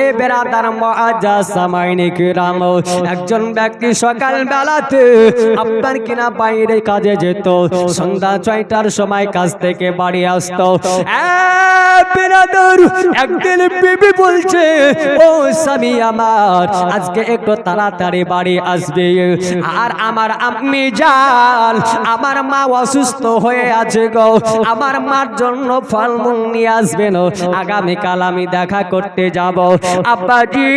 এ বেরাদার মুআজ্জাজ সামাইনে কিরাম, একজন ব্যক্তি সকাল বেলাতে আপনার কিনা বাইরে কাজে যেত, সন্ধ্যা 6টার সময় কাজ থেকে বাড়ি আসতো। বেরাদার একদিন বিবি বলছে, ও স্বামী আমার, আজকে একটু তাড়াতাড়ি বাড়ি আসবে, আর আমার আম্মি জান, আমার মা অসুস্থ হয়ে আছে গো, আমার মার জন্য ফলমূল নিয়ে আসবেন, আগামীকাল আমি দেখা করতে যাব। আব্বাজি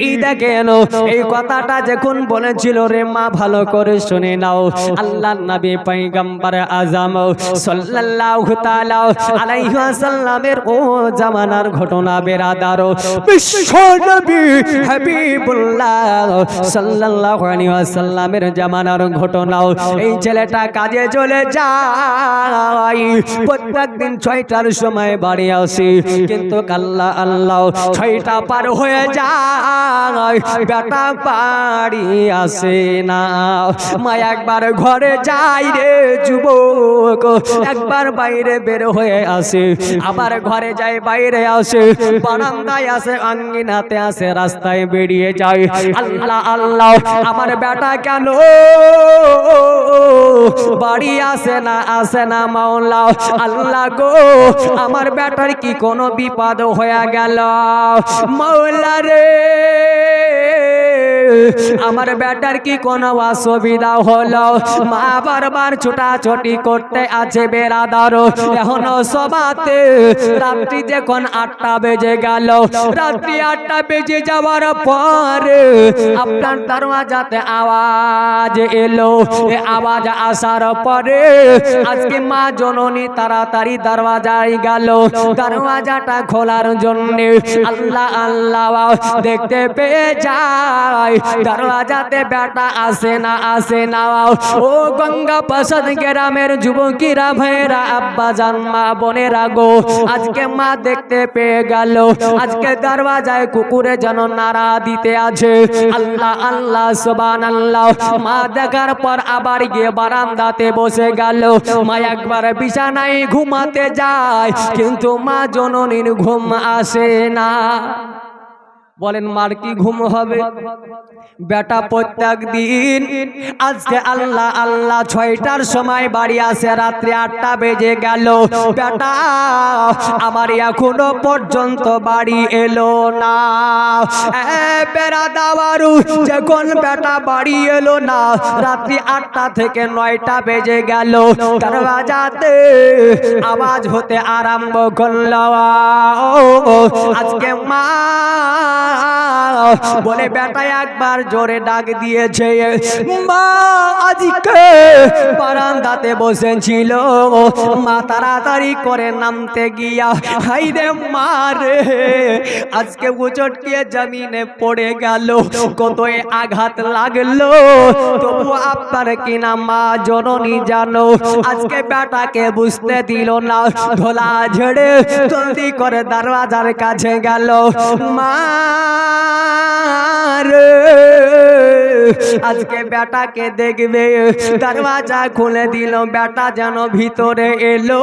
এই দেখেন, এই কথাটা যখন বলেছিল রে মা, ভালো করে শুনে নাও, আল্লাহর নবী পয়গম্বর আযম সাল্লাল্লাহু তাআলা আলাইহি ওয়াসাল্লামের ও জামানার ঘটনা বেরাদার, বিশ্ব নবী হাবিবুল্লাহ সাল্লাল্লাহু আলাইহি ওয়াসাল্লামের জামানার ঘটনা। এই ছেলেটা কাজে চলে যায়, প্রত্যেকদিন 6টার সময় বাড়ি আসে, কিন্তু আল্লাহ আল্লাহ 6টা পার হয়ে যায়, বেটা বাড়ি আসে না। মা একবার ঘরে যাই রে যুবক, একবার বাইরে বের হয়ে আসে, আবার ঘরে যায়, বাইরে আসে, বারান্দায় আসে, আঙ্গিনাতে আসে, রাস্তায় বেরিয়ে যায়। আল্লাহ আল্লাহ, আমার বেটা কেন বাড়ি আসে না, আসে না মাওলা, আল্লাহ গো, আমার বেটার কি কোনো বিপদ হয়ে গেল মাওলা রে, আমার বেটার কি কোনো অসুবিধা হলো? মা বারবার ছোটাছুটি করতে আছে বেরাদার, এখনো সবাতে রাত্রি যখন 8টা বেজে গেল, রাত্রি 8টা বেজে যাওয়ার পরে আপনার দরওয়াজাতে আওয়াজ এলো। আওয়াজ আসার পরে আজকে মা জননী তাড়াতাড়ি দরওয়াজায় গেল, দরওয়াজাটা খোলার জন্য। আল্লাহ আল্লাহ, দেখতে পেয়ে যায় দরওয়াজাতে বেটা আসে না, আসে না। ও গঙ্গা প্রসাদ গ্রামের যুবকেরা, ভাইরা, আব্বা জান, মা বোনেরা গো, আজকে মা দেখতে পেয়ে গেল, আজকে দরওয়াজায় কুকুরে যেন নাড়া দিতে আছে। আল্লাহ আল্লাহ সুবহানাল্লাহ, মা দেখার পর আবার গিয়ে বারান্দাতে বসে গেল। মা একবার বিছানায় ঘুমাতে যায়, কিন্তু মা জননীর ঘুম আসে না। বলেন মার কি ঘুম হবে? বেটা প্রত্যেক দিন আজকে আল্লাহ আল্লাহ 6টার সময় বাড়ি আসে, রাত্রি 8টা বেজে গেল, বেটা আমার এখনো পর্যন্ত বাড়ি এলো না। বেরাদাওয়ারু, যখন বেটা বাড়ি এলো না, রাত্রি 8টা থেকে 9টা বেজে গেল, দরওয়াজাতে আওয়াজ হতে আরম্ভ করলো। আজকে মা বলে বেটা একবার জোরে ডাক দিয়েছে, মা আজকে বারান্দাতে বসেছিল, মা তাড়াতাড়ি করে নামতে গিয়া, হাই রে মা রে, আজকে উচটকিয়ে জমিনে পড়ে গেল, কতই আঘাত লাগলো, তবু আপনার কিনা মা জননী জানো, আজকে বেটাকে বুঝতে দিল না, ধোলা ঝেড়ে জলদি করে দরওয়াজার কাছে গেল। মা আজকে বেটাকে দেখবে, দরওয়াজা খুলে দিল, বেটা যেন ভিতরে এলো।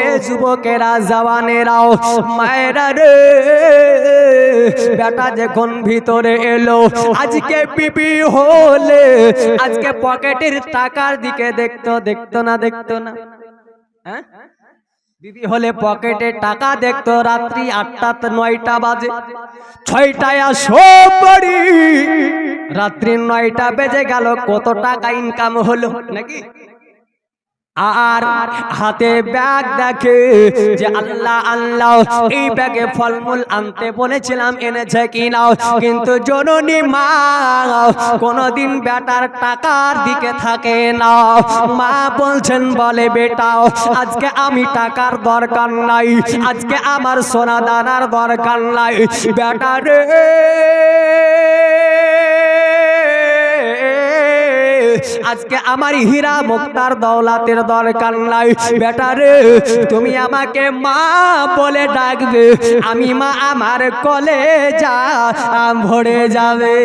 এ যুবকেরা, জওয়ানেরাও, মায়েরা রে, বেটা যখন ভিতরে এলো, আজকে বিবি হলে আজকে পকেটের টাকার দিকে দেখতো, দেখতো না, দেখতো না? হ্যাঁ, বিবি হলে পকেটে টাকা দেখতো। রাত্রি 8টা 9টা বাজে, 6টায় আসো বাড়ি, রাত্রি 9টা বেজে গেল, কত টাকা ইনকাম হলো নাকি? আর হাতে ব্যাগ দেখে যে আল্লাহ আল্লাহ, এই ব্যাগে ফলমূল আনতে বলেছিলাম, এনেছে কিনা? কিন্তু জননী মা কোনদিন বেটার টাকার দিকে থাকে না। মা বলছেন, বলে বেটা আজকে আমি টাকার দরকার নাই, আজকে আমার সোনা দানার দরকার নাই, বেটা রে আজকে আমার হীরা মুক্তার দৌলতের দরকার নাই, বেটা রে তুমি আমাকে মা বলে ডাকবে, আমি মা আমার কলেজা ভরে যাবে।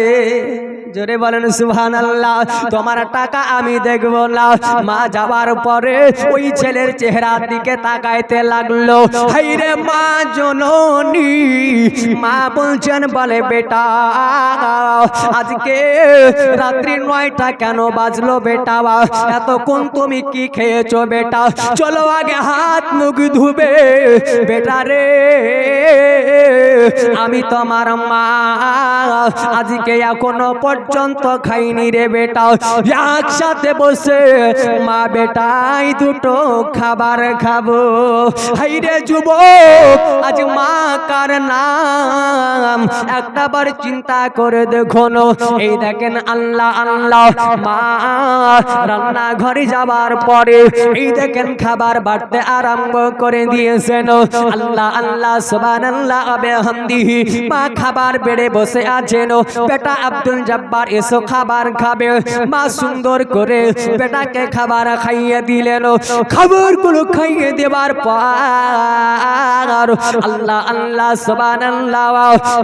জোরে বলেন সুবহানাল্লাহ। তোমার টাকা আমি দেখব না। মা যাবার পরে ওই ছেলের চেহারার দিকে তাকাইতে লাগলো। হাইরে মা জননী, মা বলছেন বলে বেটা আজকে রাত্রি 9টা কেন বাজলো বেটা? এতক্ষণ তুমি কি খেয়েছো বেটা? চলো আগে হাত মুখ ধুবে বেটা রে। আমি তোমার মা, আজকে এখনো পর্যন্ত খাইনি রে বেটা। একসাথে বসে মা বেটাই দুটো খাবার খাবো। হাইরে যুবক, আজ মা কার নাম একটা বার চিন্তা করে দেখুন। এই দেখেন আল্লাহ আল্লাহ, মা রান্না ঘরে যাবার পরে এই দেখেন খাবার বাড়তে আরম্ভ করে দিয়েছেন। আল্লাহ আল্লাহ সুবহানাল্লাহ বিহামদিহি। মা খাবার বেড়ে বসে আছেন। বেটা আব্দুল জব্বার এসো খাবার খাবে। মা সুন্দর করে বেটাকে খাবার খাইয়ে দিলেন। খাবারগুলো খাইয়ে দেবার পর আল্লাহ আল্লাহ সুবহানাল্লাহ,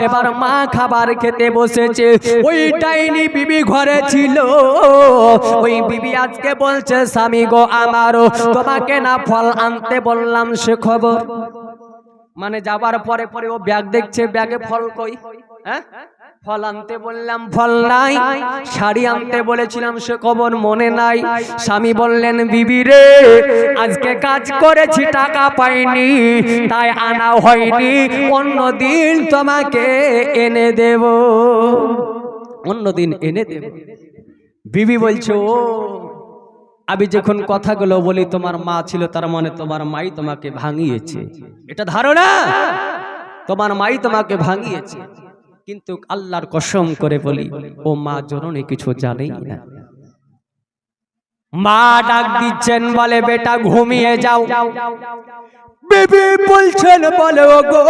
এবার মা খাবার খেতে বসেছে। ওই ডাইনি বিবি ঘরে ছিল। ওই বিবি আজকে বলছে স্বামী গো আমারও, তোমাকে না ফল আনতে বললাম সে খবর। মানে যাবার পরে পরে ও ব্যাগ দেখছে, ব্যাগে ফল কই? হ্যাঁ, ফল আনতে বললাম ফল নাই। শাড়ি আনতে বলেছিলাম সে খবর মনে নাই। স্বামী বললেন বিবি রে আজকে কাজ করেছি টাকা পাইনি তাই আনা হয়নি, অন্যদিন তোমাকে এনে দেব, অন্যদিন এনে দেব। বিবি বলছো ও আমি যখন কথাগুলো বলি তোমার মা ছিল, তার মানে তোমার মাই তোমাকে ভাঙিয়েছে, এটা ধারণা? তোমার মাই তোমাকে ভাঙিয়েছে। কিন্তু আল্লাহর কসম করে বলি ও মা জননী কিছু জানেই না। মা ডাক দিচ্ছেন বলে বেটা ঘুমিয়ে যাও। বিবি বলছেন বলে ও গো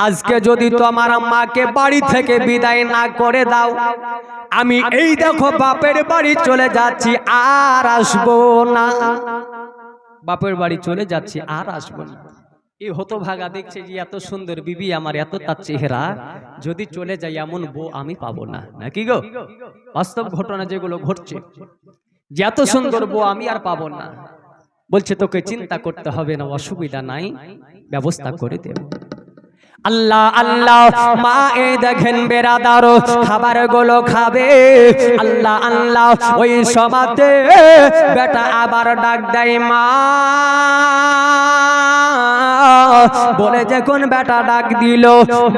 আজকে যদি তোমার মাকে বাড়ি থেকে বিদায় না করে দাও, আমি এই দেখো বাপের বাড়ি চলে যাচ্ছি, আর আসবো না। বাপের বাড়ি চলে যাচ্ছি, আর আসবো না। এই হতভাগা দেখছে যে এত সুন্দর বিবি আমার, এত তার চেহারা, যদি চলে যায় এমন বউ আমি পাবো না, নাকি গো? বাস্তব ঘটনা যেগুলো ঘটছে, যে এত সুন্দর বউ আমি আর পাবো না। বলছে তোকে চিন্তা করতে হবে না, অসুবিধা নাই, ব্যবস্থা করে দেব। আল্লাহ আল্লাহ, মা এ দেখেন বেরাদার খাবার গুলো খাবে। আল্লাহ আল্লাহ, ওই সমাতে বেটা আবার ডাক দেয় মা বলে। যখন বেটা ডাক দিল,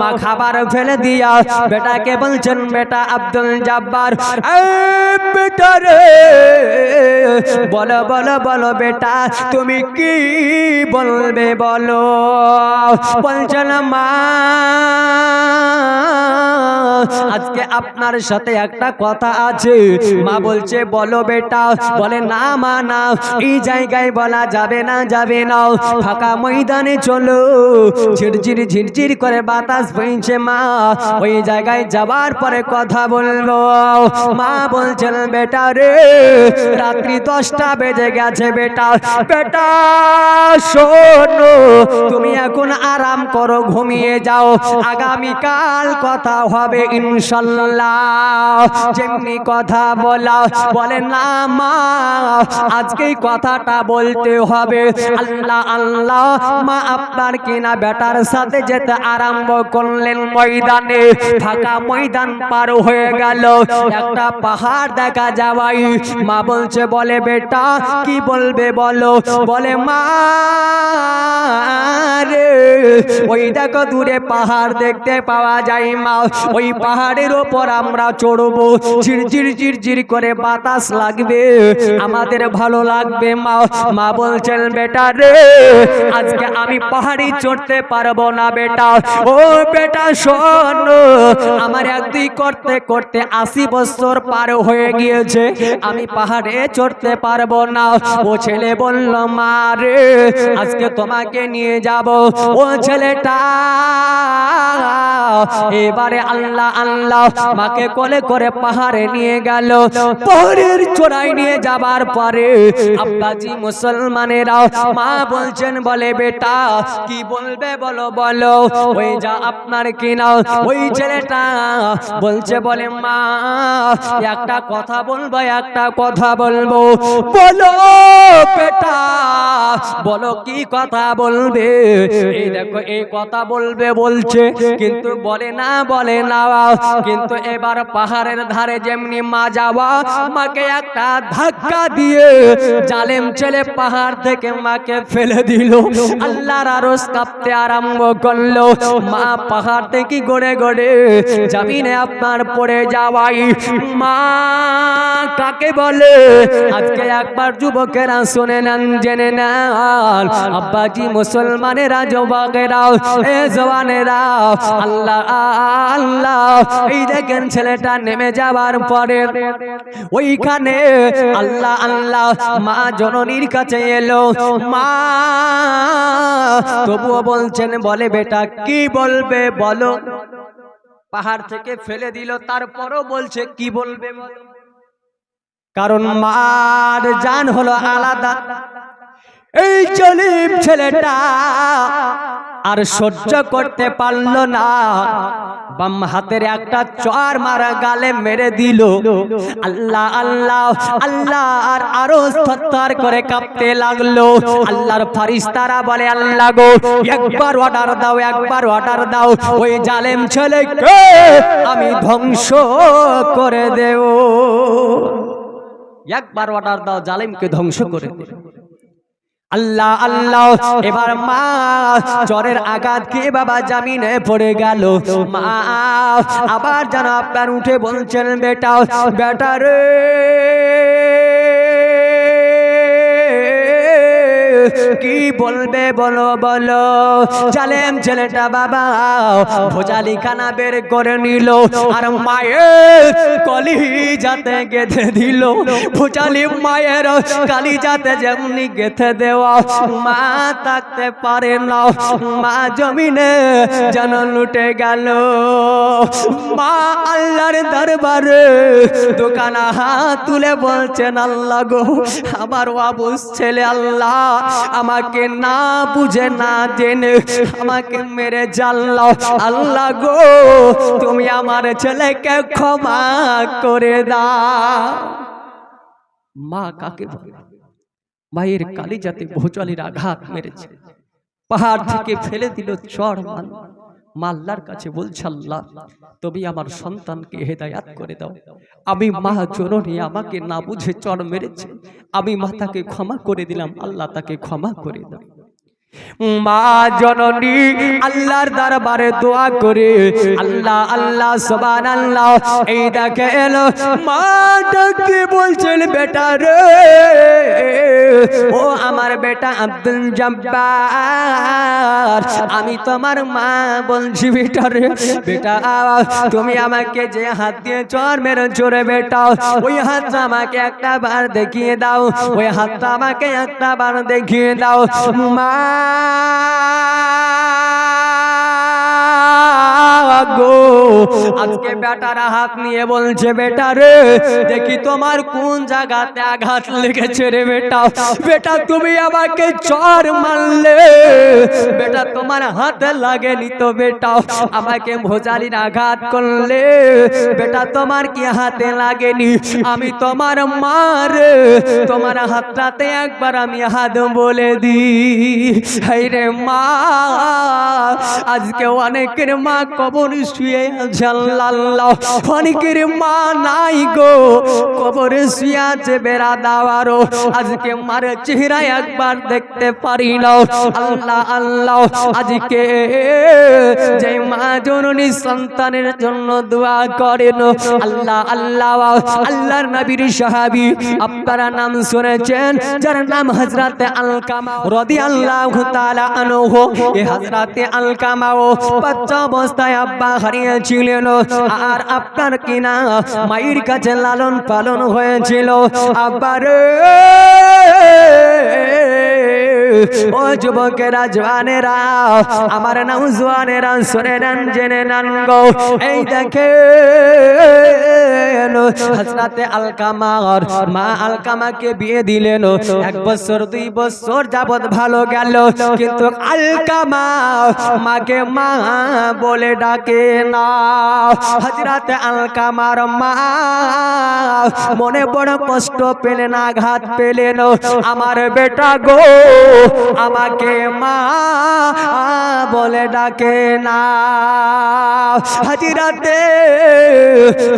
মা খাবার ফেলে দিয়া বেটাকে বলছেন বেটা আব্দুল জব্বার বেটা রে বলো বলো বলো বেটা তুমি কি বলবে বলো। বলছেন মা আজকে আপনার সাথে একটা কথা আছে। মা বলছে বলো বেটা। বলে না মা না, এই জায়গায় বলা যাবে না, যাবে না, ফাঁকা ময়দানে চলো। ঝিরঝির ঝিরঝির করে বাতাস বইছে মা, ওই জায়গায় যাবার পরে কথা বলবো। মা বলছেন বেটা রে রাত্রি 10টা বেজে গেছে বেটা, বেটা শোনো তুমি এখন আরাম করো, ঘুমিয়ে যাও, আগামীকাল কথা হবে ইনশাল্লাহ। যেমনি কথা বলা, বলে না মা আজকেই কথাটা বলতে হবে। আল্লাহ আল্লাহ, মা আপনার কিনা বেটার সাথে যেতে আরম্ভ করলেন ময়দানে। ফাঁকা ময়দান পার হয়ে গেল, একটা পাহাড় দেখা যাওয়াই। মা বলছে বলে বেটা কি বলবে বলো। বলে মা রে ওই দেখো দূরে পাহাড় দেখতে পাওয়া যায় মা, ওই পাহাড়ের ওপর আমরা চড়বো, ঝিরঝির ঝিরঝির করে বাতাস লাগবে, আমাদের ভালো লাগবে মা। মা বলছেন বেটা রে আজকে আমি পাহাড়ি চড়তে পারবো না বেটা। ও বেটা শোনো, আমার একদিন করতে করতে 80 বছর পার হয়ে গিয়েছে, আমি পাহাড়ে চড়তে পারবো না। ও ছেলে বলল মা রে আজকে তোমাকে নিয়ে যাব। ও ছেলেটা এবারে আল্লাহ আল্লাহ আল্লাহ মাকে কোলে করে পাহাড়ে নিয়ে গেল। পাহাড়ের চূড়ায় নিয়ে যাবার পরে আব্বাজি মুসলমানেরা মা বলছেন, বলে বেটা কি বলবে বলো বলো। ওই যা আপনার কিনা ওই ছেলেটা বলছে, বলে মা একটা কথা বলবো, একটা কথা বলবো। বলো বেটা বলো কি কথা বলবে। এই দেখো এই কথা বলবে বলছে, কিন্তু বলে না বলে না। কিন্তু এবার পাহাড়ের ধারে যেমনি মা যাওয়া, মাকে একটা ধাক্কা দিয়ে জালেম ছেলে পাহাড় থেকে মাকে ফেলে দিল। আল্লাহর আরশ কাঁপতে আরম্ভ করলো। মা পাহাড় থেকে গড়ে গড়ে জমিনে আপনার পড়ে যাওয়াই মা কাকে বলে। আজকে একবার যুবকেরা শুনে নেন, জেনে নেন, আব্বাজি মুসলমানেরা, যুবকেরা, এ জওয়ানেরা, আল্লাহ আল্লাহ। এই দেখেন ছেলেটা নেমে যাওয়ার পরে ওইখানে আল্লাহ আল্লাহ মা জননীর কাছে এলো। মা তবুও বলছেন, বলে বেটা কি বলবে বলো। পাহাড় থেকে ফেলে দিল, তারপরও বলছে কি বলবে বলো। কারণ মার জান হলো আলাদা। এই জলিম ছেলেটা আর সহ্য করতে পারলো না, বাম হাতের একটা চর মারা গালে মেরে দিল। আল্লাহ আল্লাহ আল্লাহ আর আরো থরথর করে কাঁপতে লাগলো। আল্লাহর ফেরেশতারা বলে, আল্লাহ গো একবার অর্ডার দাও, একবার অর্ডার দাও, ওই জালেম ছেলেকে আমি ধ্বংস করে দেব। একবার অর্ডার দাও, জালেমকে ধ্বংস করে দেব। আল্লাহ আল্লাহ। এবার মা চরের আঘাত খেয়ে বাবা জামিনে পড়ে গেল। মা আবার যেন আপনার উঠে বলছেন, বেটা বেটা রে কি বলবে বলো বলো। জালেম ছেলেটা বাবা ভোজালিখানা বের করে নিল আর মায়ের কলিজাতে গেঁথে দিল। ভোজালি মায়ের কলিজাতে যেমনি গেঁথে দেওয়া, মা থাকতে পারে না। মা জমিনে যেন লুটে গেল। মা আল্লাহর দরবারে দোকানা হাত তুলে বলছেন, আল্লাহ গো আমার অবুঝ ছেলে, আল্লাহ আমাকে না বুঝে না জেনে আমাকে মেরে জানলাও। আল্লাহ গো তুমি আমার ছেলেকে ক্ষমা করে দাও। মা কাকে বলে? মায়ের কালিজাতে ভোজালির আঘাত মেরেছে, পাহাড় থেকে ফেলে দিল চর মান। মা আল্লাহর কাছে বলছে, আল্লাহ তুমি আমার সন্তানকে হেদায়াত করে দাও। আমি মা জননী, আমাকে না বুঝে চর মেরেছে, আমি মাতাকে ক্ষমা করে দিলাম, আল্লাহ তাকে ক্ষমা করে দাও। মা জননী আল্লাহর দরবারে দোয়া করে আল্লাহ আল্লাহ সুবহানাল্লাহ। এই দেখে এলো মা ডাকে বলছেন, বেটা রে ও আমার বেটা আব্দুল জব্বার, আমি তোমার মা বলছি বেটা রে। বেটা তুমি আমাকে যে হাত দিয়ে চর মেরেছো রে বেটা, ওই হাতটা আমাকে একটা বার দেখিয়ে দাও, ওই হাতটা আমাকে একটা বার দেখিয়ে দাও। মা গো আজকে বেটার হাত নিয়ে বলছে, বেটা রে দেখি তোমার কোন জায়গাতে আঘাত লেগেছে রে বেটা। বেটা তুমি আমাকে চর মারলে, বেটা তোমার হাতে লাগেনি তো বেটা, আমাকে ভোজালির আঘাত করলে, বেটা তোমার কি হাতে লাগেনি? আমি তোমার মার, তোমার হাতটাতে একবার আমি হাত বলে দি। হায়রে মা আজকে অনেকের মা কবর শুয়ে আছে, আল্লাহ অনেকের মা নাই গো কবরে শুয়ে আছে বেড়া দাওয়ারও, আজকে মার চেহারা একবার দেখতে পারি না। আল্লাহ আল্লাহ আজকে যে মা জননী সন্তানের জন্য দোয়া করেন, আল্লাহ আল্লাহ আল্লাহর নবীর সাহাবী আপনারা নাম শুনেছেন, যার নাম হযরত আলকামা রাদিয়াল্লাহু তাআলা আনহু। এই হযরত আলকামা বাচ্চা অবস্থায় আব্বা হারিয়েছিলেন আর আপনার কিনা মায়ের কাছে লালন পালন হয়েছিল। আব্বা রে ও যুবকেরা জওয়ানেরা আমার নওজওয়ানেরা শুনে নেন জেনে নেন গো এই দেখেন হযরতে আলকামার মা আলকামাকে বিয়ে দিলেন 1 বছর 2 বছর যাবত ভালো গেল কিন্তু আলকামা মাকে মা বলে ডাকে না হযরতে আলকামার মা মনে বড় কষ্ট পেলেন আঘাত পেলেন আমার বেটা গো আমাকে মা বলে ডাকে না হযরতে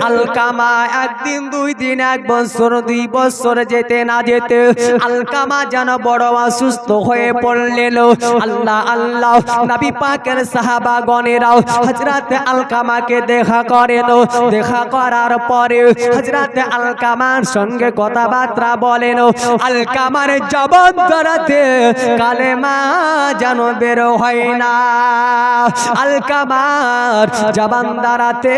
আলকামা একদিন 2 দিন 1 বছর 2 বছর যেতে না যেতে আলকামা যেন বড় অসুস্থ হয়ে পড়লেন আল্লাহ আল্লাহ নবী পাকের সাহাবাগণেরা হযরতে আলকামাকে দেখা করেন দেখা করার পরে হযরতে আলকামার সঙ্গে কথাবার্তা বলেন আলকামার জবান দ্বারাতে কালেমা যেন বের হয় না আলকামার জবান দ্বারাতে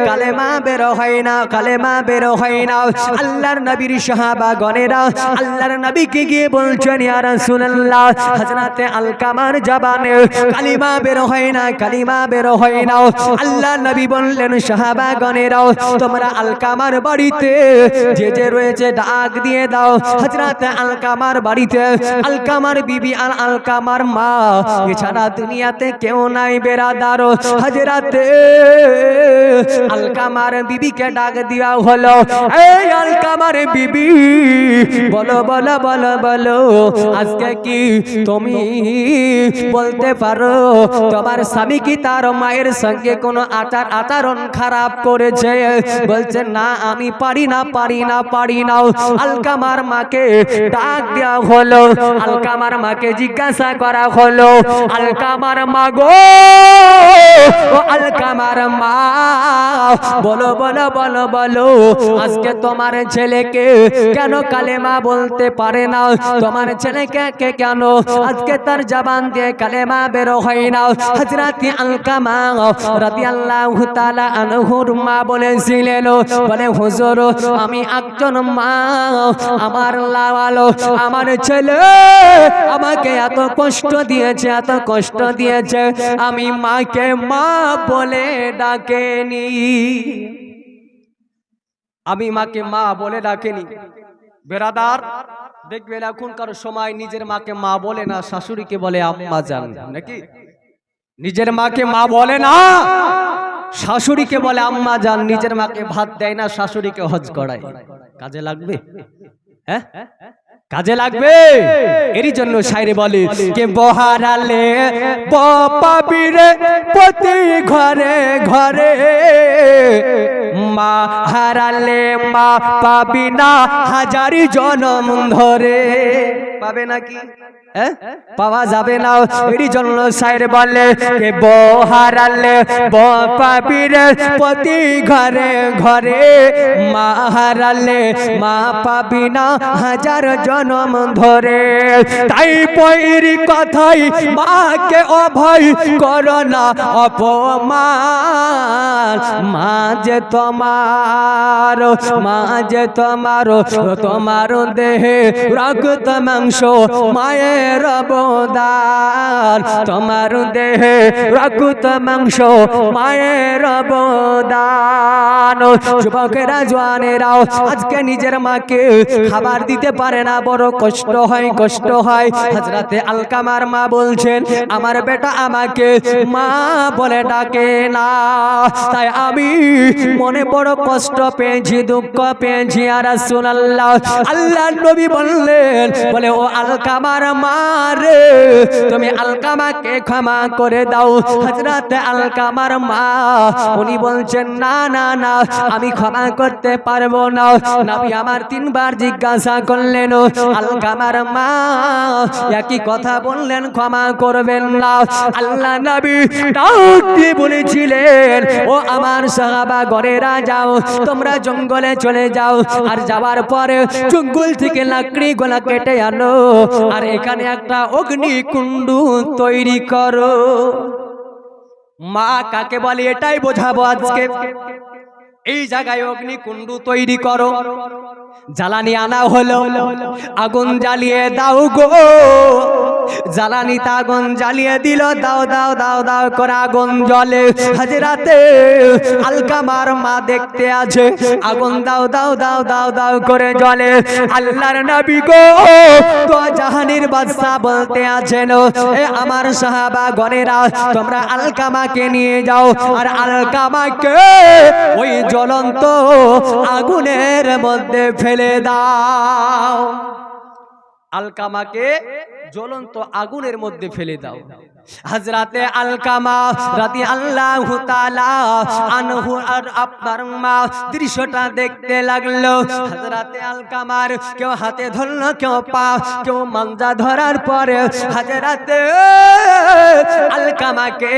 কালেমা বের হয় না কালেমা বের হয় না আল্লাহর নবীর সাহাবাগণেরা আল্লাহর নবীকে গিয়ে বলছেন ইয়া রাসূলুল্লাহ হযরতে আলকামার জবানে কালিমা বের হয় না কালিমা বের হয় না আল্লাহর নবী বললেন সাহাবাগণেরা তোমরা আলকামার বাড়িতে যে যে রয়েছে ডাক দিয়ে দাও হযরতে আলকামার বাড়িতে আলকামার বিবি আর আলকামার মা এছাড়া দুনিয়াতে কেউ নাই বেরাদার হযরতে আলকামার বিবিকে ডাক দেওয়া হলো এই আলকামার বিবি বলো বলো বলো বলো আজকে কি তুমি বলতে পারো তোমার স্বামী কি তার মায়ের সঙ্গে কোনো আচরণ খারাপ করেছে বলছে না আমি পারি না পারি না পারি না আলকামার মাকে ডাক দেওয়া হলো আলকামার মাকে জিজ্ঞাসা করা হলো আলকামার মা গো ও আলকামার মা বলো বলো বলো বলো আজকে তোমার ছেলেকে কেন কালেমা বলতে পারে না তোমার ছেলেকে কেন আজকে তার জবান দিয়ে কালেমা বের হয় না হযরত আলকামা রাদিয়াল্লাহু তাআলা আনহুর মা বলেছিলেন বলে হুজুর আমি একজন মা আমার লাওয়ালো আমার ছেলে আমাকে এত কষ্ট দিয়েছে এত কষ্ট দিয়েছে আমি মাকে মা বলে ডাকেনি আমি মাকে মা বলে ডাকেনি বেরাদার দেখবেন এখনকার সময় নিজের মাকে মা বলে না শাশুড়িকে বলে আম্মা জান নাকি নিজের মাকে মা বলে না শাশুড়িকে বলে আম্মা জান নিজের মাকে ভাত দেয় না শাশুড়িকে হজ করায় কাজে লাগবে হ্যাঁ কাজে লাগবে এরই জন্য শায়রে বলে কে বহারালে পাবিরে প্রতি ঘরে ঘরে মা হারালে মা পাবি না হাজারি জনম ধরে পাবে নাকি পাওয়া যাবে না এরই জন্য শায়রে বলে কে বহারালে পাবিরে প্রতি ঘরে ঘরে মা হারালে মা পাবি না হাজার জনম ধরে তাই পয়রি কথাই মাকে অভয় করো না অপমান মা যে তোমার তোমার দেহে রক্ত মাংস মায়ের অবদান তোমার দেহে রক্ত মাংস মায়ের অবদান যুবকেরা জওয়ানেরাও আজকে নিজের মাকে খাবার দিতে পারে না বড় কষ্ট হয় হযরতে আলকামার মা বলছেন আমার বেটা আমাকে মা বলে ডাকে না তাই আমি মনে বড় কষ্ট পেয়েছি দুঃখ পেয়েছি আর রাসূলুল্লাহ আল্লাহর নবী বললেন বলে ও আলকামার মা রে তুমি আলকামাকে ক্ষমা করে দাও হযরতে আলকামার মা উনি বলছেন না না না আমি ক্ষমা করতে পারবো না নবী আমার 3 বার জিজ্ঞাসা করলেন আলকামার মা একই কথা বললেন ক্ষমা করবেন না আল্লাহ নবী ডাক দিয়ে বলেছিলেন ও আমার সাহাবা ঘরেরা যাও তোমরা জঙ্গলে চলে যাও আর যাওয়ার পরে জঙ্গল থেকে লাকড়ি গোলা কেটে আনো আর এখানে একটা অগ্নিকুণ্ড তৈরি করো মা কাকে বলে এটাই বোঝাবো আজকে এই জায়গায় অগ্নিকুণ্ড তৈরি করো জ্বালানি আনা হলো আগুন জ্বালিয়ে দাও গো জ্বালানিতে আগুন জ্বালিয়ে দিল, দাও দাও দাও দাও করে আগুন জ্বলে। হযরতে আলকামার মা দেখতে আছে আগুন দাও দাও দাও দাও দাও করে জ্বলে। আল্লাহর নবী গো তো জাহানের বাদশা বলতে আছেন, এ আমার সাহাবা গণেরা তোমরা আলকামাকে নিয়ে যাও আর আলকামাকে ওই জ্বলন্ত আগুনের মধ্যে ফেলে দাও। আলকামাকে জ্বলন্ত আগুনের মধ্যে ফেলে দাও। হযরতে আলকামা রাদিয়াল্লাহু তাআলা আনহু আর আপনার মা দৃশ্যটা দেখতে লাগলো। হযরতে আলকামার কেউ হাতে ধরলো, কেউ পা, কেউ মাঞ্জা ধরার পরে হযরতে আলকামাকে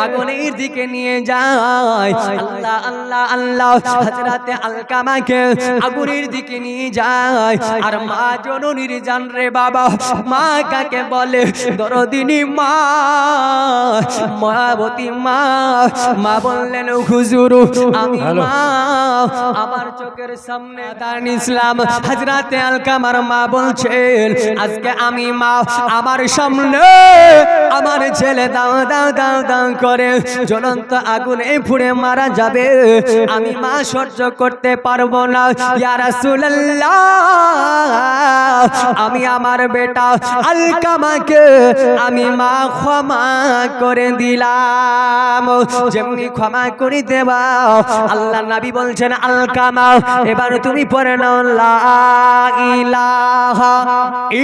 আগুনের দিকে নিয়ে যায়। আল্লাহ আল্লাহ আল্লাহ, হযরতে আলকামাকে আগুনের দিকে নিয়ে যায়। আর মা জননীর জান রে বাবা, মা কাকে বলে? দরদিনী মা, মায়াবতী মা। মা বললেন হুজুর আমি মা, আমার চোখের সামনে দান ইসলাম। হযরতে আলকামার মা বলছেন আজকে আমি মা, আমার সামনে আমার ছেলে দাও দাও দাও দাও করে জ্বলন্ত আগুনে পুড়ে মারা যাবে, আমি মা সহ্য করতে পারবো না। ইয়া রাসূলুল্লাহ, আমি আমার বেটা আলকামাকে আমি মা ক্ষমা করে দিলাম। যেমনি ক্ষমা করে দেবা, আল্লাহ নবী বলছেন আলকামা এবার তুমি পড়ে নাও লা ইলাহা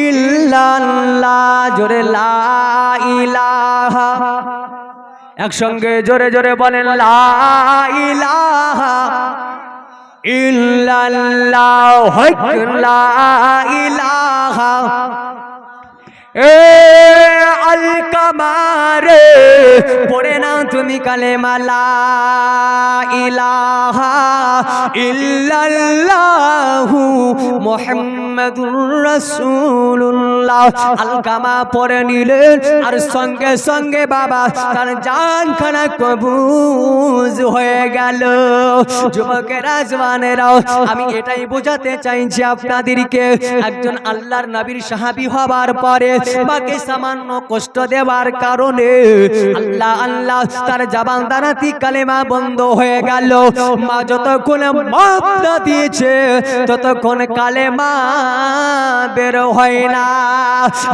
ইল্লাল্লাহ, জোরে লা ইলাহা, একসঙ্গে জোরে জোরে বলেন লা ইলাহা ইল্লাল্লাহ, লা ইলাহা। এ আলকামা রে পড়ে নাও তুমি কালেমা লা ইলাহা ইল্লাল্লাহু মুহাম্মাদুর রাসূলুল্লাহ। আলকামা পড়ে নিলেন আর সঙ্গে সঙ্গে বাবা তার জানখানা কবুজ হয়ে গেল। যুবকেরা জওয়ানেরাও, আমি এটাই বোঝাতে চাইছি আপনাদেরকে, একজন আল্লাহর নবীর সাহাবী হবার পরে মাকে সামান্য কষ্ট দেওয়ার কারণে আল্লাহ আল্লাহ তার জবান দ্বারাতি কালেমা বন্ধ হয়ে গেল। মা যতক্ষণ মাপ না দিয়েছে ততক্ষণ কালেমা বের হয় না।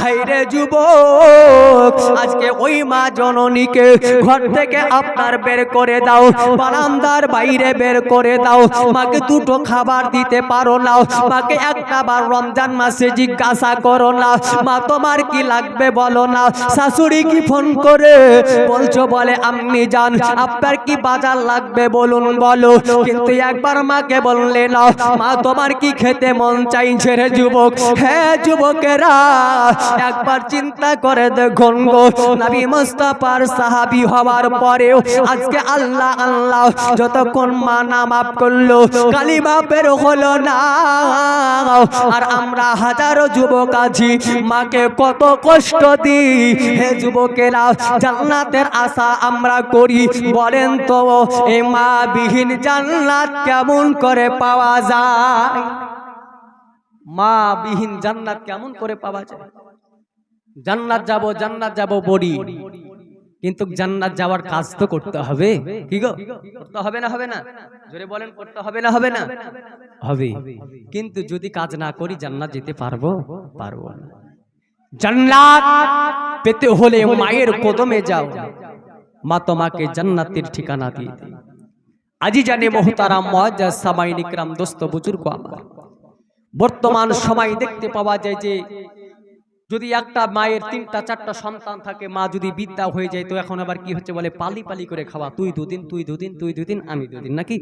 হায়রে যুবক, আজকে ওই মা জননীকে ঘর থেকে আপনার বের করে দাও, বারান্দার বাইরে বের করে দাও। মাকে দুটো খাবার দিতে পারো না, মাকে একটা বার রমজান মাসে জিজ্ঞাসা করো না মা তোমার কি লাগবে বলো না। শাশুড়ি কি ফোন করে বলছো, বলে আম্মি জান আপনার কি বাজার লাগবে বলুন বলো, কিন্তু একবার মাকে বললে না মা তোমার কি খেতে মন চাইছে রে যুবক। হ্যাঁ যুবকেরা, একবার চিন্তা করে দেখুন গো, নবী মুস্তাফার সাহাবী হওয়ার পরেও আজকে আল্লাহ আল্লাহ যতক্ষণ মা না মাফ করলো কালিমা বের হলো না। আর আমরা হাজারো যুবক আছি মাকে কত কষ্ট দিই। হে যুবকেরা, জান্নাতের আশা আমরা করি, বলেন তো এই মা বিহীন জান্নাত কেমন করে পাওয়া যায়? মা বিহীন জান্নাত কেমন করে পাওয়া যায়? জান্নাত যাব বড়ি, কিন্তু জান্নাত যাওয়ার কাজ তো করতে হবে। কি গো, করতে হবে না? হবে না? জোরে বলেন, করতে হবে না? হবে না? হবে। কিন্তু যদি কাজ না করি জান্নাত যেতে পারবো? পারবো না। জান্নাত পেতে হলে মায়ের কদমে যাও, মা তোমাকে জান্নাতের ঠিকানা দিয়ে দেয়। আজি জানে মোহতারাম মুআজ্জাজ সামাইন ইকরাম দোস্ত বুজুর্গ আমার, বর্তমান সময় দেখতে পাওয়া যায় যে যদি একটা মায়ের ৩টা ৪টা সন্তান থাকে, মা যদি বিদ্যা হয়ে যায় তো এখন আবার কি হচ্ছে বলে পালি পালি করে খাওয়া, তুই দুদিন তুই দুদিন তুই দুদিন আমি দুদিন, নাকি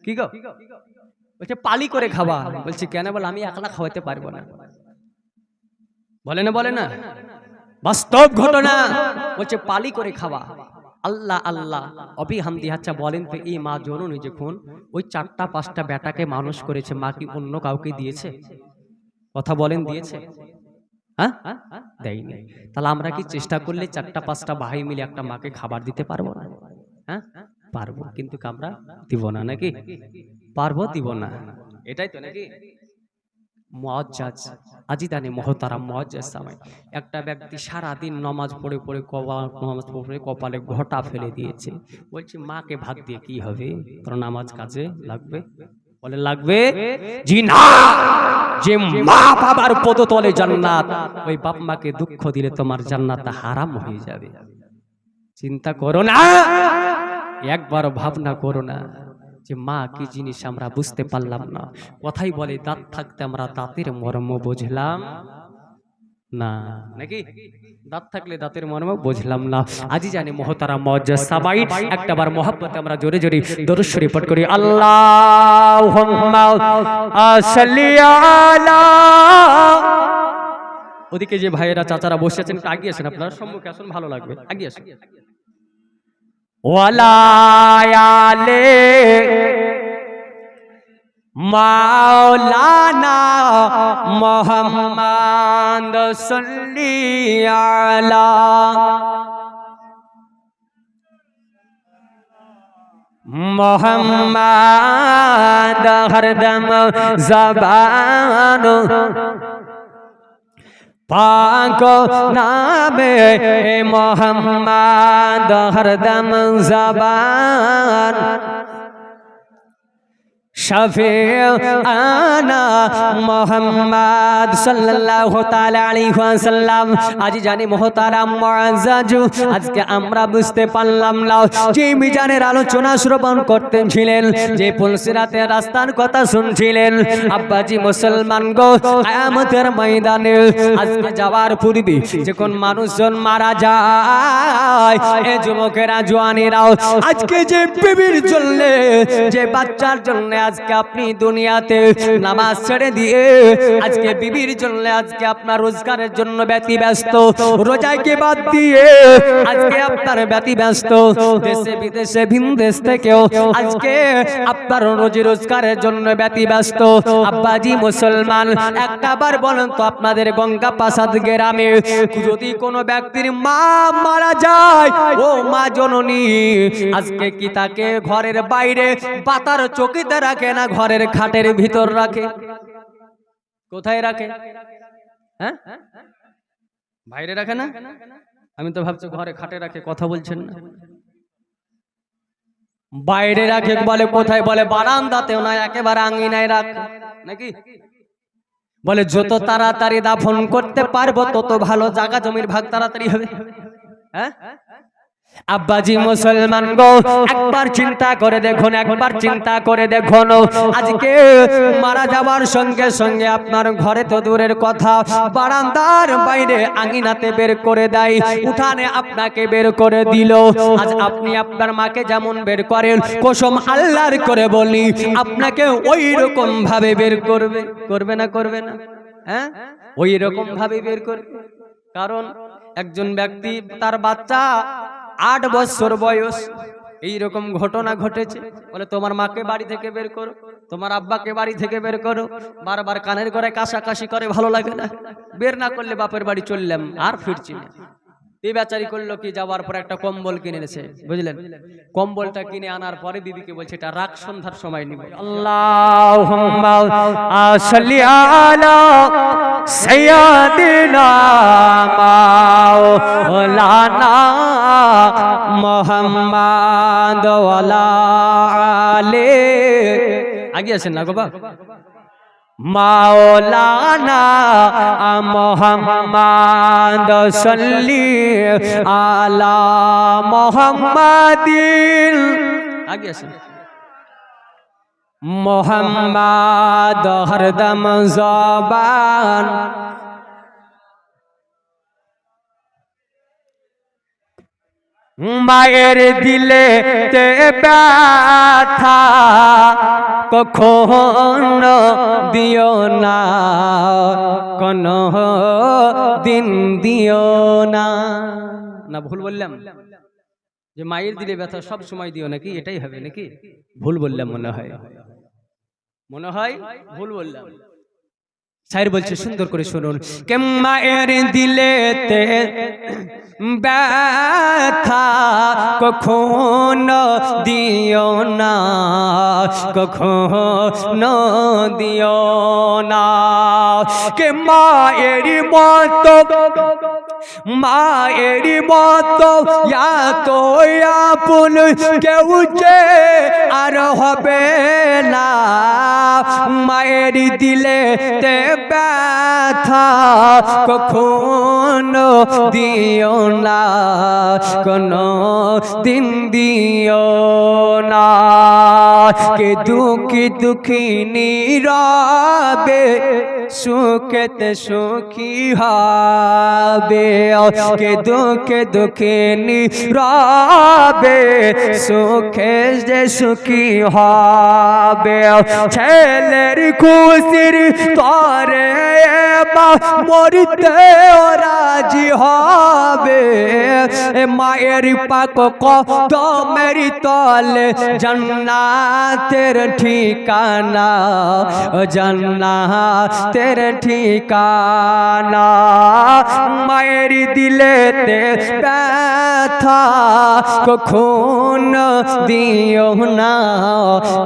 কি গো? বলছে পালি করে খাওয়া। বলছি কেন? বলে আমি একলা খাওয়াতে পারবো না। বলে না? বলে না? বাস্তব ঘটনা। বলছে পালি করে খাওয়া। আল্লাহ আল্লাহ অবিহামদি। আচ্ছা বলেন তো, এই মা জননী যখন ওই ৪টা ৫টা বেটাকে মানুষ করেছে, মা কি অন্য কাউকে দিয়েছে? কথা বলেন, দিয়েছে? হ্যাঁ, দেয়নি। তাহলে আমরা কি চেষ্টা করলে ৪টা ৫টা ভাই মিলে একটা মাকে খাবার দিতে পারবো না? হ্যাঁ পারবো, কিন্তু আমরা দিব না, নাকি পারবো? দিব না, এটাই তো নাকি? মুআজ্জাজ আজিদানে মুহতারাম মুআজ্জাজ সামাই, একটা ব্যক্তি সারা দিন নামাজ পড়ে পড়ে নামাজ পড়ে কপালে ঘটা ফেলে দিয়েছে। বলছি মাকে ভাত দিয়ে কি হবে, তোর নামাজ কাজে লাগবে? বলে লাগবে। জি না, যে মা বাবার পদতলে জান্নাত, ওই বাপ মাকে দুঃখ দিলে তোমার জান্নাত হারাম হয়ে যাবে। চিন্তা করো না, একবার ভাবনা করো না যে মা কি জিনিস আমরা বুঝতে পারলাম না। কথাই বলে দাঁত থাকতে আমরা দাঁতের মর্ম বুঝলাম না, নাকি? দাঁত থাকলে দাঁতের মর্ম বুঝলাম না। আজই জানি মুহতারাম মুআজ্জাজ সামাই, একটাবার মোহাব্বতে আমরা জোরে জোরে দরুদ শরীফ পাঠ করি। আল্লাহুম্মা সাল্লি আলা। ওদিকে যে ভাইয়েরা চাচারা বসে আছেন, একটু আগিয়ে আসেন, আপনারা সম্মুখে আসুন, ভালো লাগবে, আগিয়ে আসুন। ওয়ালা আলে মাওলানা মুহাম্মদ সাল্লি আলা মুহাম্মদ হরদম জবান পাক নামে মুহাম্মদ হরদম জবান শফিআনা মুহাম্মদ সাল্লাল্লাহু তাআলা আলাইহি ওয়াসাল্লাম। আজ জানি মুহতারাম মুআজ্জাজ, আজকে আমরা বুঝতে পারলাম না যে মিজানের আলোচনা শ্রবণ করতেছিলেন, যে পুলসিরাতের রাস্তার কথা শুনছিলেন। আব্বাজি মুসলমান গো, কিয়ামতের ময়দানে আজকে যাওয়ার পূর্বে যখন মানুষজন মারা যায়, এই যুবকেরা জওয়ানেরাও আজকে যে বিবির জন্য, যে বাচ্চার জন্য আজকে আপনি দুনিয়াতে নামাজ ছেড়ে দিয়ে আজকে বিবির জন্য, আজকে আপনার রোজগারের জন্য ব্যতিব্যস্ত, রোজাকে বাদ দিয়ে আজকে আপনার ব্যতিব্যস্ত, দেশে বিদেশে ভিন দেশ থেকেও আজকে আপনার রোজি রোজগারের জন্য ব্যতিব্যস্ত। আব্বাজি মুসলমান, একটাবার বলেন তো, আপনাদের গঙ্গা প্রাসাদ গ্রামে যদি কোনো ব্যক্তির মা মারা যায়, ও মা জননী আজকে কি তাকে ঘরের বাইরে পাতার চকিতে রাখে না ঘরের খাটের ভিতর রাখে? কোথায় রাখে? হ্যাঁ, বাইরে রাখে না? আমি তো ভাবছি ঘরে খাটে রাখে, কথা বলছেন না। বাইরে রাখে বলে কোথায়? বলে বারান্দাতেও না, একেবারে আঙিনায় রাখে, নাকি? বলে যত তাড়াতাড়ি দাফন করতে পারবো তত ভালো, জায়গা জমির ভাগ তাড়াতাড়ি হবে। হ্যাঁ আব্বাজি মুসলমান গো, একবার চিন্তা করে দেখুন, একবার চিন্তা করে দেখুন, আজকে মারা যাওয়ার সঙ্গে সঙ্গে আপনার ঘরে তো দূরের কথা, বারান্দার বাইরে আঙিনাতে বের করে দেয়, উঠানে আপনাকে বের করে দিল। আজ আপনি আপনার মাকে যেমন বের করেন, কসম আল্লাহর করে বলি আপনাকে ওই রকম ভাবে বের করবে। করবে না? করবে না? হ্যাঁ, ওই রকম ভাবে বের করবে। কারণ একজন ব্যক্তি, তার বাচ্চা 8 বছর বয়স, এইরকম ঘটনা ঘটেছে। বলে তোমার মাকে বাড়ি থেকে বের করো, তোমার আব্বাকে বাড়ি থেকে বের করো, বারবার কানের করে কাশাকাশি করে, ভালো লাগে না? বের না করলে বাপের বাড়ি চললাম, আর ফিরছি না। এই বেচারি করলো কি, যাওয়ার পর একটা কম্বল কিনে এনেছে, বুঝলেন? কম্বলটা কিনে আনার পরে বিবিকে বলছে এটা রাত সন্ধ্যার সময় নিব। আল্লাহুম্মা সাল্লি আলা সাইয়্যিদিনা মাওলানা মুহাম্মদ ওয়ালা আলে। আগে আসেন না গো বাবা। মাওলানা মুহাম্মদ সাল্লি আলা মুহাম্মাদিন। আগে আসেন। মুহাম্মদ হরদম জবান। মায়ের দিলে তে ব্যথা কখনো দিও না, কোনো দিন দিও না। না ভুল বললাম? যে মায়ের দিলে ব্যথা সব সময় দিও নাকি? এটাই হবে নাকি? ভুল বললাম মনে হয়, মনে হয় ভুল বললাম। শায়ের বলছে, সুন্দর করে শুনুন। কে মায়ের দিলেতে ব্যথা কখনো দিও না, কখনো দিও না। কে মায়ের মতো, মায়ের মতো এতো আপন কেউ যে আর হবে না। মায়ের দিলে তে ব্যথা কখনো দিও না, কোনো দিন দিও না। কে দুঃখী দুঃখিনী রবে সুখেতে সুখী হবে, কে দুঃখে দুঃখিনী রবে সুখে যে সুখী হবে। ছেলের খুশির তরে মরিতে রাজি হবে, মায়ের পাক কদমের তলে জান্নাতের ঠিকানা, জান্নাতের ঠিকানা। মায়ের দিলেতে ব্যথা কখনো দিও না,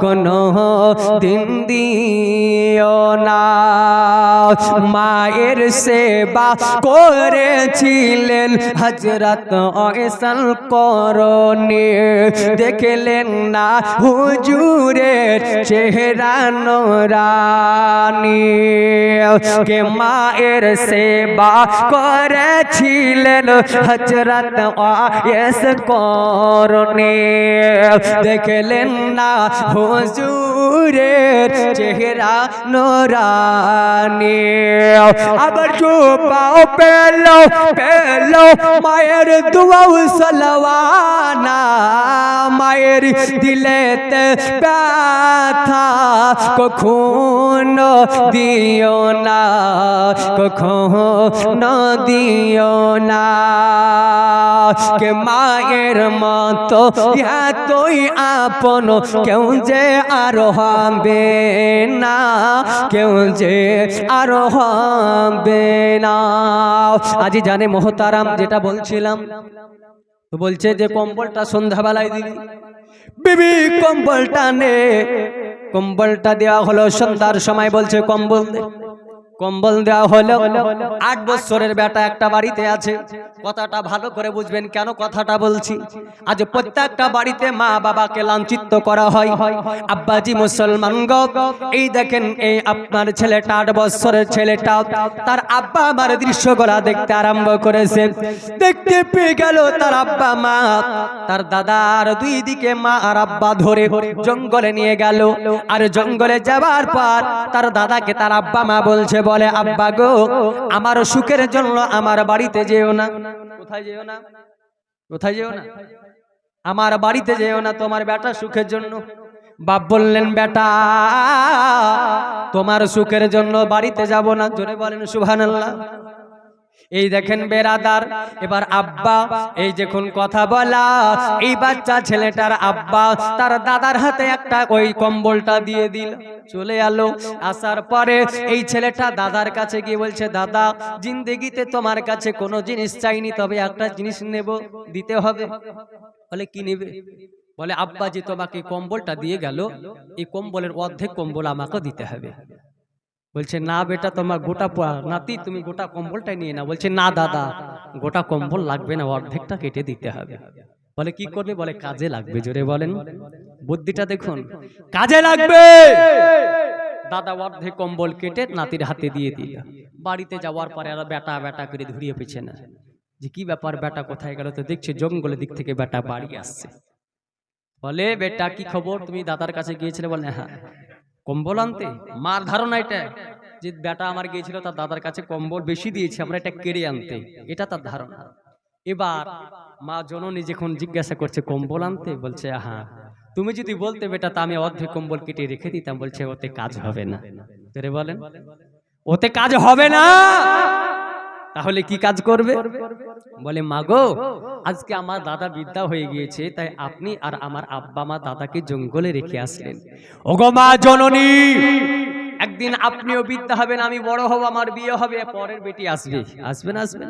কোনো দিন দিও না। মায়ের সেবা করেছিলেন হযরত ওয়াইসুল করনী, দেখলেন না হুজুরের চেহারা নূরানী। কে মায়ের সেবা করেছিলেন হযরত ওয়াইসুল করনী, দেখলেন না হুজুরের চেহারা নূরানী। আবার চুপাও পেলো পেলো মায়ের দুয়া সালাওয়ানা, মায়ের দিলেতে ব্যথা কখনো দিও না, কখনো দিও না। কে মায়ের মতো এতই আপন কেউ যে আর হবে না, কেউ যে আর হবে না। আজি জানে মোহতারাম, যেটা বলছিলাম তো বলছে যে কম্বলটা সন্ধ্যাবেলায় দিবি, বিবি কম্বলটা নে। কম্বলটা দেওয়া হলো সন্ধ্যার সময়, বলছে কম্বল দে। কম্বল দেওয়া হলো। 8 বছরের বেটা একটা বাড়িতে আছে। কথাটা ভালো করে বুঝবেন কেন কথাটা বলছি। আজ প্রত্যেকটা বাড়িতে মা বাবাকে লাঞ্ছিত করা হয়। আব্বাজি মুসলমান গো, এই দেখেন এই আপনার ছেলেটা 8 বছরের ছেলেটা, তার আব্বা আমার দৃশ্যগুলা দেখতে আরম্ভ করেছে। দেখতে পেয়ে গেল তার আব্বা মা তার দাদার 2 দিকে মা আর আব্বা ধরে জঙ্গলে নিয়ে গেল। আর জঙ্গলে যাবার পর তার দাদাকে তার আব্বা মা বলছে, বলে আব্বা গো, আমার সুখের জন্য আমার বাড়িতে যেও না। কোথায় যেও না? কোথায় যেও না? আমার বাড়িতে যেও না, তোমার বেটা সুখের জন্য। বাপ বললেন, বেটা তোমার সুখের জন্য বাড়িতে যাব না। জোরে বলেন সুবহানাল্লাহ। এই দেখেন বেরাদার, এবার আব্বা এই যখন কথা বলা, এই বাচ্চা ছেলেটার আব্বা তার দাদার হাতে একটা ওই কম্বলটা দিয়ে দিল, চলে এলো। আসার পরে এই ছেলেটা দাদার কাছে গিয়ে বলছে, দাদা জিন্দেগিতে তোমার কাছে কোনো জিনিস চাইনি, তবে একটা জিনিস নেব, দিতে হবে। বলে কি নেবে? বলে আব্বা যে তোমাকে কম্বলটা দিয়ে গেল, এই কম্বলের অর্ধেক কম্বল আমাকে দিতে হবে। বলছে না বেটা, তোমার গোটা নাতি, তুমি গোটা কম্বলটাই নিয়ে না। বলছে না দাদা, গোটা কম্বল লাগবে না, অর্ধেকটা কেটে দিতে হবে। বলে কি করবে? বলে কাজে লাগবে। জোরে বলেন, বুদ্ধিটা দেখুন, কাজে লাগবে। দাদা অর্ধেক কম্বল কেটে নাতির হাতে দিয়ে দিল। বাড়িতে যাওয়ার পরে আর বেটা বেটা করে ধরিয়ে পেছনে, যে কি ব্যাপার, বেটা কোথায় গেল? তো দেখছে জঙ্গলের দিক থেকে বেটা বাড়ি আসছে। বলে বেটা কি খবর, তুমি দাদার কাছে গিয়েছিলে? বলে হ্যাঁ। কম্বল আনতে? মার ধারণা এটা যে বেটা আমার গিয়েছিল তার দাদার কাছে কম্বল বেশি দিয়েছে, আমরা এটা কেড়ে আনতে, এটা তার ধারণা। এবার মা জননী যখন জিজ্ঞাসা করছে কম্বল আনতে, বলছে হ্যাঁ। তুমি যদি বলতে বেটা, তা আমি অর্ধেক কম্বল কেটে রেখে দিতাম। বলছে ওতে কাজ হবে না। তোরে বলেন, ওতে কাজ হবে না। তাহলে কি কাজ করবে? বলে মা গো, আজকে আমার দাদা বিদ্যা হয়ে গিয়েছে, তাই আপনি আর আমার আব্বা মা দাদাকে জঙ্গলে রেখে আসলেন। ওগো মা জননী, একদিন আপনিও বিদ্যা হবেন, আমি বড় হব, আমার বিয়ে হবে, পরের বেটি আসবে। আসবে না? আসবে না?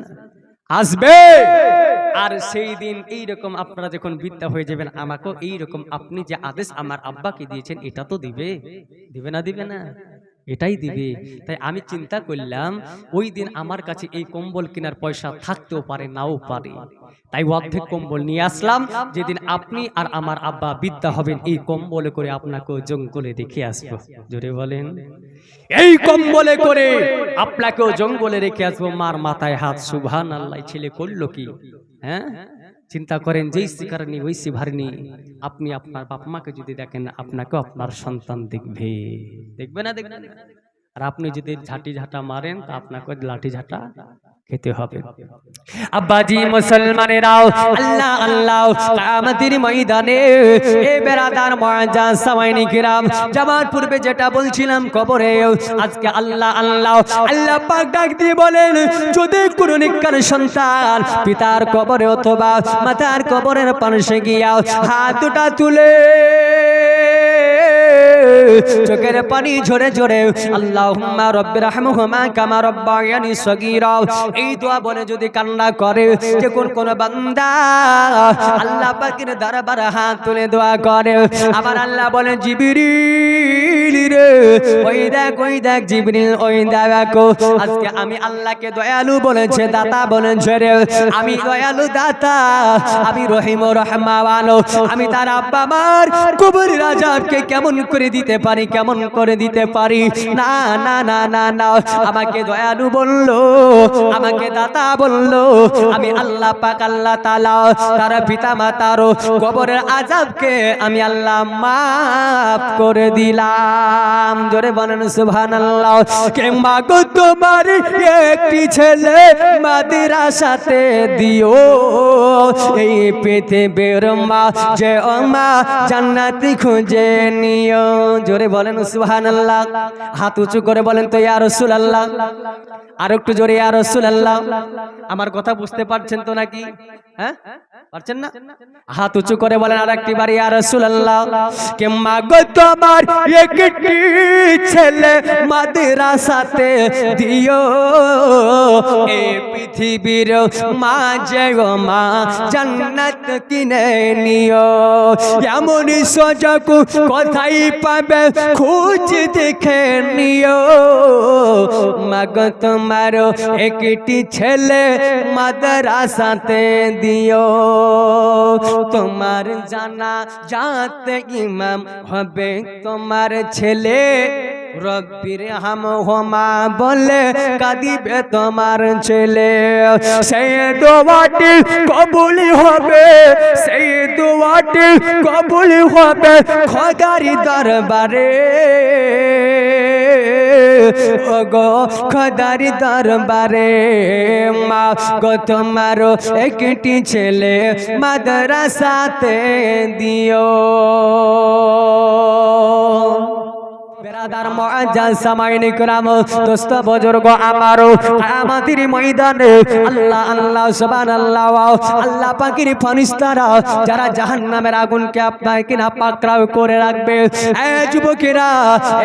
আসবে। আর সেই দিন এইরকম আপনারা যখন বৃদ্ধা হয়ে যাবেন, আমাকেও এইরকম আপনি যে আদেশ আমার আব্বাকে দিয়েছেন এটা তো দিবে, দিবে না? দিবে না? এটাই দিবে। তাই আমি চিন্তা করলাম ওই দিন আমার কাছে এই কম্বল কেনার পয়সা থাকতেও পারে, নাও পারে। তাই অর্ধেক কম্বল নিয়ে আসলাম, যেদিন আপনি আর আমার আব্বা বৃদ্ধা হবেন এই কম্বলে করে আপনাকে জঙ্গলে রেখে আসবো। জোরে বলেন, এই কম্বলে করে আপনাকেও জঙ্গলে রেখে আসবো। মার মাথায় হাত, সুবহানাল্লাহ। ছেলে করলো কি? হ্যাঁ, চিন্তা করেন, যেই শিকারনি ওই শিভারনি। আপনি আপনার বাপ মাকে যদি দেখেন, আপনাকেও আপনার সন্তান দেখবে, দেখবে না? দেখবে না? আর আপনি যদি ঝাঁটি ঝাঁটা মারেন তা আপনাকে লাঠি ঝাঁটা খেতে হবে। আব্বাজি মুসলমানেরাও, আল্লাহ আল্লাহ, কিয়ামতের ময়দানে এ বেরাদার মুআজ্জাজ সামাইনি কিরাম, যাবার পূর্বে যেটা বলছিলাম কবরে, আজকে আল্লাহ আল্লাহ, আল্লাহ পাক ডাক দিয়ে বলেন, যদি কোন নেককার সন্তান পিতার কবরে অথবা মাতার কবরের পাশে গিয়া হাত দুটা তুলে চোখের পানি ঝরে ঝরে আল্লাহুম্মা রাব্বিরহামহুমা কামা রাব্বায়ানি সগীরা, এই দোয়া বলে যদি কান্না করে, যে কোন বান্দা আল্লাহ পাকের দরবারে হাত তুলে দোয়া করে, আবার আল্লাহ বলে, জিবরিল রে, ওই দেখ জিবরিল, ওই দেখো, আজকে আমি আল্লাহকে দয়ালু বলেছে, দাতা বলেছে রে, আমি দয়ালু দাতা, আমি রহিম রহমান, আমি তার আব্বা মার কবরের আযাবকে কেমন করে দিতে পারি, কেমন করে দিতে পারি? না না না না না, আমাকে দয়ালু বললো, আমাকে দাতা বললো, আমি আল্লাহ পাক আল্লাহ তাআলা তার পিতা মাতার কবরের আযাবকে আমি আল্লাহ মাফ করে দিলাম। জোরে বলেন সুবহানাল্লাহ। কিংবা গো তোমার একটি ছেলে মাদ্রাসাতে দিও, এই পৃথিবীর মা যে মা জান্নাতি খুঁজে নিও। জোরে বলেন সুবহানাল্লাহ। হাত উঁচু করে বলেন তো ইয়া রাসূলুল্লাহ। আর একটু জোরে ইয়া রাসূলুল্লাহ। আমার কথা বুঝতে পারছেন তো নাকি? হ্যাঁ, পারছেন না? হাত উঁচু করে বলেন আরেকটি বার ইয়া রাসূলুল্লাহ। কে মাগো তোমার একটি ছেলে মাদ্রাসাতে দিও, এই পৃথিবীর মাঝে মা জান্নাত কিনে নিও। এমন সুযোগ কোথায় পাবে খুঁজ দেখে নিও, মাগো তোমার একটি ছেলে মাদ্রাসাতে দিও। তোমার জানা যাতে ইমাম হবে তোমার ছেলে, রব্বির হামহুমা বলে কাঁদিবে তোমার ছেলে। সেই দোয়াটি কবুল হবে, সেই দোয়াটি কবুল হবে খোদার দরবারে, ওগো খোদার দরবারে। মা গো তোমার একটি ছেলে মাদ্রাসাতে দিও। বেরাদার মুআজ্জাজ সামাইনি কিরাম, দোস্ত বুজুর্গ আমার, কিয়ামতের ময়দানে আল্লাহ আল্লাহ সুবহানাল্লাহ, আল্লাহ পাকের ফেরেশতারা যারা জাহান্নামের আগুনকে আপনার কিনা পাকড়াও করে রাখবে। এ যুবকেরা,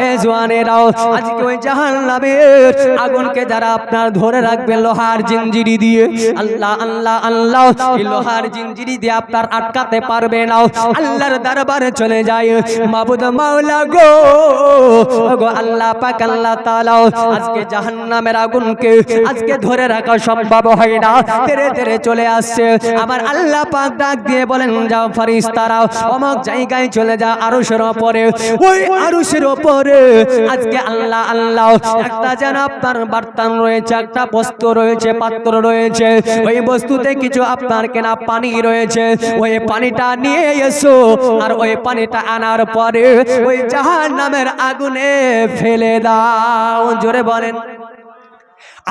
এ জওয়ানেরা, আজকে ওই জাহান্নামের আগুনকে যারা আপনার ধরে রাখবে লোহার জিনজিরি দিয়ে, আল্লাহ আল্লাহ আল্লাহ, এই লোহার জিনজিরি দিয়ে আপনার আটকাতে পারবে না। আল্লাহর দরবারে চলে যায়, মাবুদ মাওলা গো, ওগো আল্লাহ পাক আল্লাহ তাআলা, আজকে জাহান্নামের আগুনকে আজকে ধরে রাখা সম্ভব হয় না, তেরে তেরে চলে আসছে। আমার আল্লাহ পাক ডাক দিয়ে বলেন, যাও ফেরেশতারা অমুক জায়গায় চলে যাও, আরশের উপরে, ওই আরশের উপরে আজকে আল্লাহ আল্লাহ একটা যেন আপনার বার্তান রয়েছে, একটা বস্তু রয়েছে, পাত্র রয়েছে, ওই বস্তুতে কিছু আপনার কেনা পানি রয়েছে, ওই পানিটা নিয়ে এসো। আর ওই পানিটা আনার পরে ওই জাহান্নামের আগুনে ফেলে দাও। জোরে বলেন।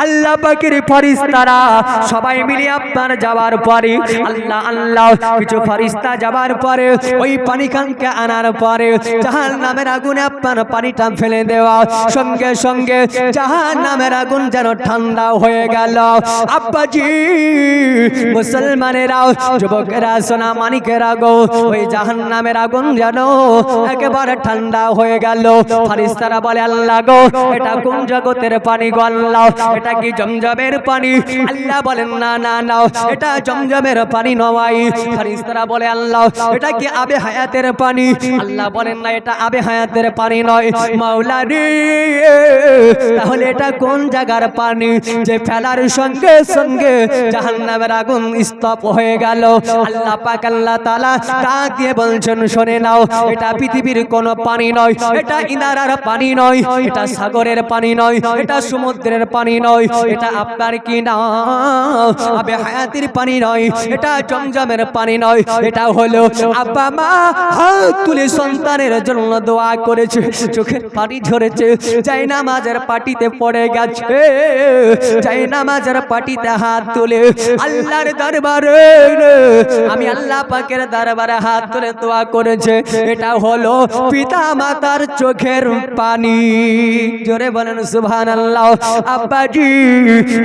আল্লাহ পাকের ফেরেশতারা সবাই মিলে আপনার যাওয়ার পরে, আল্লাহ আল্লাহ কিছু ফেরেশতা যাওয়ার পরে ওই পানিখানকে আনার পরে জাহান্নামের আগুনে আপনার পানিটা ফেলে দেওয়া, সঙ্গে সঙ্গে জাহান্নামের আগুন যেন ঠান্ডা হয়ে গেল। আব্বাজি মুসলমানেরা, যুবকেরা, সোনা মানিকেরা গো, ওই জাহান্নামের আগুন যেন একেবারে ঠান্ডা হয়ে গেল। ফেরেশতারা বলে, আল্লাহ গো, এটা কোন জগতের পানি গো আল্লাহ, এটা এটা কি জমজমের পানি? আল্লাহ বলেন না না না, এটা জমজমের পানি নয়। ফেরেশতারা বলে আল্লাহ এটা কি আবে হায়াতের পানি? আল্লাহ বলেন না, এটা আবে হায়াতের পানি নয়। মাওলা রে, তাহলে এটা কোন জায়গার পানি যে ফেলার সঙ্গে সঙ্গে জাহান্নামের আগুন স্তব হয়ে গেল? আল্লাহ পাক আল্লাহ তাআলা ডাক দিয়ে বলছেন, শুনে নাও, এটা পৃথিবীর কোনো পানি নয়, এটা ইনারার পানি নয়, এটা সাগরের পানি নয়, এটা সমুদ্রের পানি নয়, এটা আপনার কি না আবে হায়াতের পানি নয়, এটা জমজমের পানি নয়। এটা হলো আব্বা মা হাত তুলে সন্তানের জন্য দোয়া করেছে, চোখের পানি ঝরেছে, যাই নামাজের পাটিতে পড়ে গেছে, যাই নামাজের পাটিতে হাত তুলে আল্লাহর দরবারে, আমি আল্লাহ পাকের দরবারে হাত তুলে দোয়া করেছে। এটা হলো পিতা মাতার চোখের পানি। জোরে বলেন সুবহানাল্লাহ। আব্বাজি,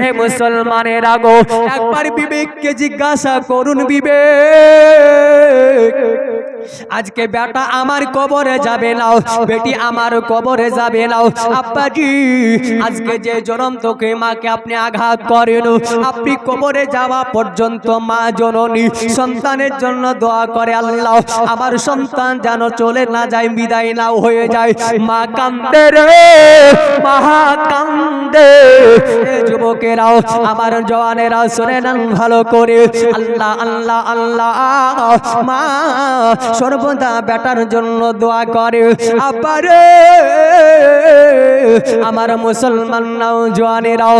এ মুসলমানের আগো একবার বিবেককে জিজ্ঞাসা করুন, বিবেক, আজকে বেটা আমার কবরে যাবে না, বেটি আমার কবরে যাবে না। আব্বাজি, আজকে যে জনমতকে মাকে আপনি আঘাত করেন, আপনি কবরে যাওয়া পর্যন্ত মা জননী সন্তানের জন্য দোয়া করে, আল্লাহ আমার সন্তান যেন চলে না যায়, বিদায় না হয়ে যায়। মা কান্দে রে, মা কান্দে। যুবকেরাও আমার জওয়ানেরা শুনে নেন ভালো করে, আল্লাহ আল্লাহ আল্লাহ, মা সর্বদা বেটার জন্য দোয়া করে। আবারে আমার মুসলমান নওজওয়ানেরাও